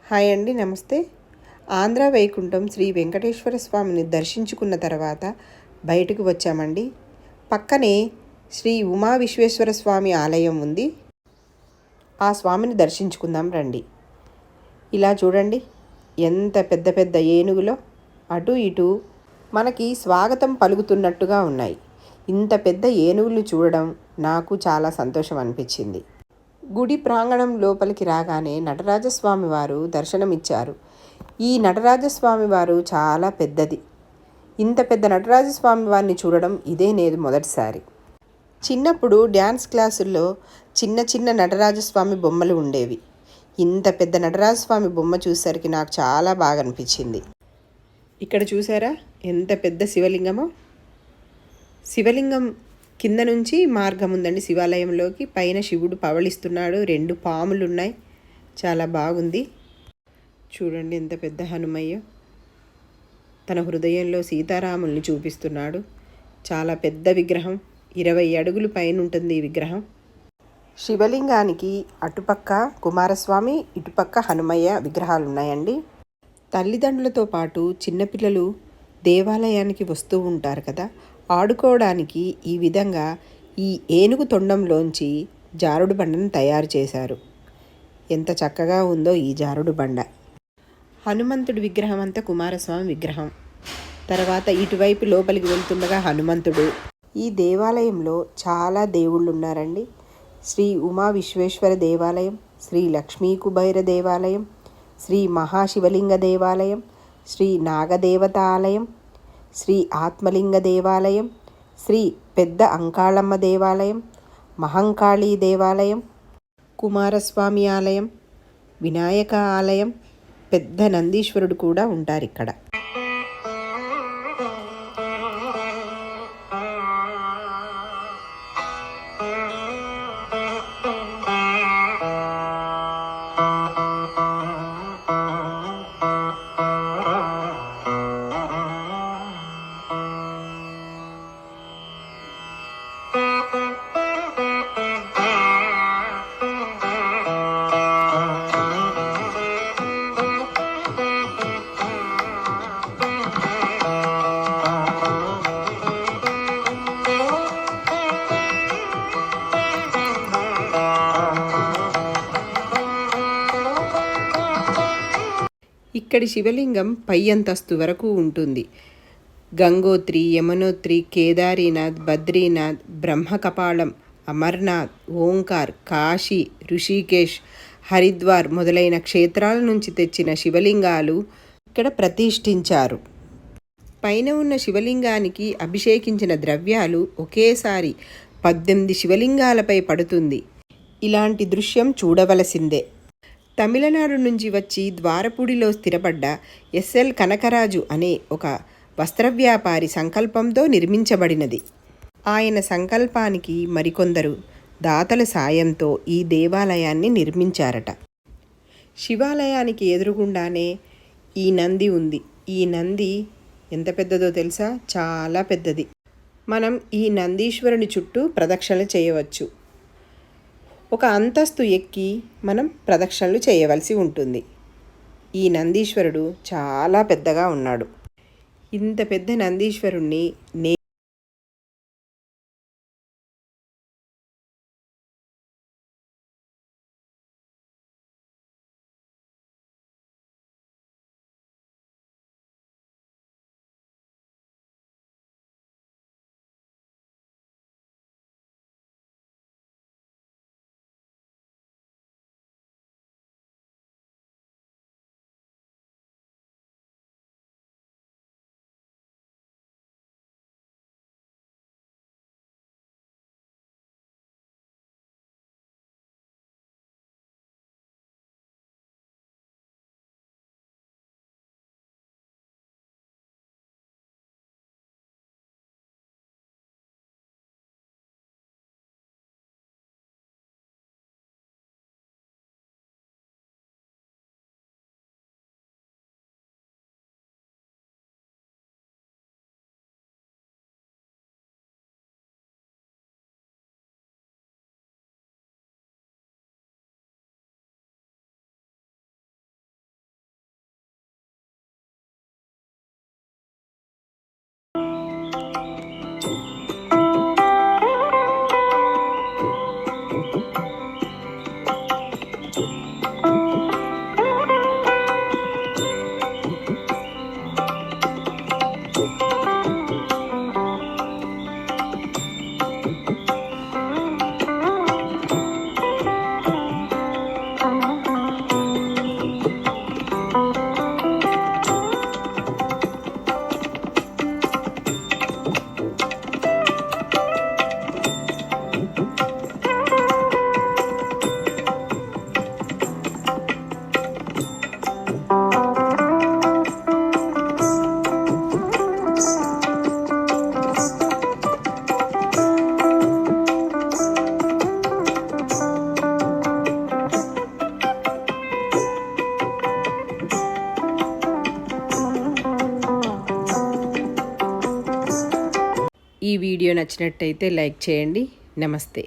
Hi అండి, నమస్తే. ఆంధ్ర వైకుంఠం శ్రీ వెంకటేశ్వర స్వామిని దర్శించుకున్న తర్వాత బయటకు వచ్చామండి. పక్కనే శ్రీ ఉమా విశ్వేశ్వర స్వామి ఆలయం ఉంది. ఆ స్వామిని దర్శించుకుందాం రండి. ఇలా చూడండి, ఎంత పెద్ద పెద్ద ఏనుగులో అటు ఇటు మనకి స్వాగతం పలుకుతున్నట్టుగా ఉన్నాయి. ఇంత పెద్ద ఏనుగులు చూడడం నాకు చాలా సంతోషం అనిపించింది. గుడి ప్రాంగణం లోపలికి రాగానే నటరాజస్వామి వారు దర్శనమిచ్చారు. ఈ నటరాజస్వామి వారు చాలా పెద్దది. ఇంత పెద్ద నటరాజస్వామి వారిని చూడడం ఇదే నేను మొదటిసారి. చిన్నప్పుడు డ్యాన్స్ క్లాసుల్లో చిన్న చిన్న నటరాజస్వామి బొమ్మలు ఉండేవి. ఇంత పెద్ద నటరాజస్వామి బొమ్మ చూసేసరికి నాకు చాలా బాగా అనిపించింది. ఇక్కడ చూసారా ఎంత పెద్ద శివలింగమో. శివలింగం కింద నుంచి మార్గం ఉందండి శివాలయంలోకి. పైన శివుడు పవళిస్తున్నాడు, 2 పాములు ఉన్నాయి. చాలా బాగుంది. చూడండి ఎంత పెద్ద హనుమయ్య తన హృదయంలో సీతారాముల్ని చూపిస్తున్నాడు. చాలా పెద్ద విగ్రహం, 20 అడుగులు పైన ఉంటుంది ఈ విగ్రహం. శివలింగానికి అటుపక్క కుమారస్వామి, ఇటుపక్క హనుమయ్య విగ్రహాలు ఉన్నాయండి. తల్లిదండ్రులతో పాటు చిన్నపిల్లలు దేవాలయానికి వస్తూ ఉంటారు కదా, ఆడుకోవడానికి ఈ విధంగా ఈ ఏనుగు తొండంలోంచి జారుడు బండను తయారు చేశారు. ఎంత చక్కగా ఉందో ఈ జారుడు బండ. హనుమంతుడి విగ్రహం అంతా కుమారస్వామి విగ్రహం. తర్వాత ఇటువైపు లోపలికి వెళ్తుండగా హనుమంతుడు. ఈ దేవాలయంలో చాలా దేవుళ్ళు ఉన్నారండి. శ్రీ ఉమా విశ్వేశ్వర దేవాలయం, శ్రీ లక్ష్మీ కుబైర దేవాలయం, శ్రీ మహాశివలింగ దేవాలయం, శ్రీ నాగదేవత ఆలయం, శ్రీ ఆత్మలింగ దేవాలయం, శ్రీ పెద్ద అంకాళమ్మ దేవాలయం, మహంకాళీ దేవాలయం, కుమారస్వామి ఆలయం, వినాయక ఆలయం, పెద్ద నందీశ్వరుడు కూడా ఉంటారు ఇక్కడ. ఇక్కడి శివలింగం పై అంతస్తు వరకు ఉంటుంది. గంగోత్రి, యమునోత్రి, కేదారీనాథ్, బద్రీనాథ్, బ్రహ్మకపాళం, అమర్నాథ్, ఓంకార్, కాశీ, ఋషికేశ్, హరిద్వార్ మొదలైన క్షేత్రాల నుంచి తెచ్చిన శివలింగాలు ఇక్కడ ప్రతిష్ఠించారు. పైన ఉన్న శివలింగానికి అభిషేకించిన ద్రవ్యాలు ఒకేసారి 18 శివలింగాలపై పడుతుంది. ఇలాంటి దృశ్యం చూడవలసిందే. తమిళనాడు నుంచి వచ్చి ద్వారపూడిలో స్థిరపడ్డ ఎస్ఎల్ కనకరాజు అనే ఒక వస్త్ర వ్యాపారి సంకల్పంతో నిర్మించబడినది. ఆయన సంకల్పానికి మరికొందరు దాతల సాయంతో ఈ దేవాలయాన్ని నిర్మించారట. శివాలయానికి ఎదురుగుండానే ఈ నంది ఉంది. ఈ నంది ఎంత పెద్దదో తెలుసా? చాలా పెద్దది. మనం ఈ నందీశ్వరుని చుట్టూ ప్రదక్షిణలు చేయవచ్చు. ఒక అంతస్తు ఎక్కి మనం ప్రదక్షిణలు చేయవలసి ఉంటుంది. ఈ నందీశ్వరుడు చాలా పెద్దగా ఉన్నాడు. ఇంత పెద్ద నందీశ్వరుణ్ణి ఈ వీడియో నచ్చినట్టయితే లైక్ చేయండి. నమస్తే.